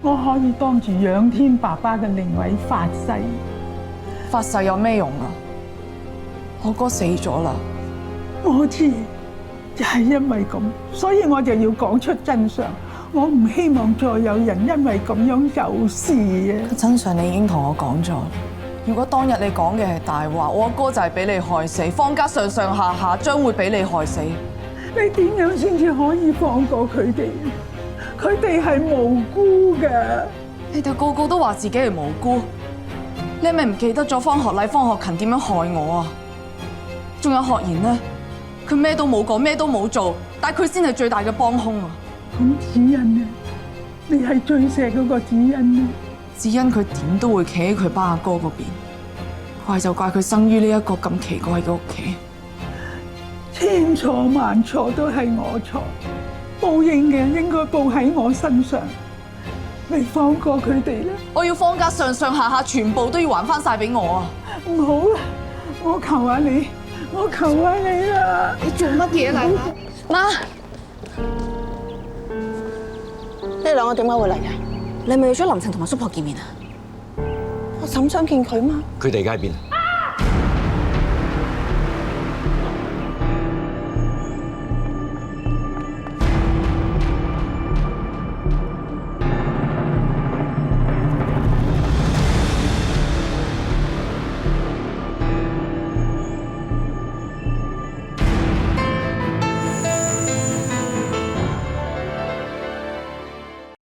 我可以當住仰天爸爸嘅靈位發誓。發誓有咩用啊？我哥死咗啦。我知，就係因為咁，所以我就要講出真相。我唔希望再有人因為咁樣有事啊！真相你已經同我講咗。如果當日你講嘅係大話，我阿哥就係俾你害死，方家上上下下將會俾你害死。你點樣先至可以放過佢哋？佢哋係無辜㗎。你哋個個都話自己係無辜，你係咪唔記得咗方學禮、方學勤點樣害我啊？仲有學賢呢？佢咩都冇講，咩都冇做，但係佢先係最大嘅幫兇啊！咁子欣呢？你係最錫嗰個子欣呢？子欣佢點都會企喺佢班阿哥嗰邊，怪就怪佢生於呢一個咁奇怪嘅屋企。千錯萬錯都係我錯，報應嘅應該報喺我身上。你放過佢哋啦！我要方家上上下下全部都要還翻晒俾我啊！唔好啦，我求下你，我求下你啦！你做乜嘢嚟？媽，呢兩個點解會嚟嘅？你咪約咗林晴同埋叔婆見面啊？我嬸想見佢嘛。佢哋而家喺邊啊？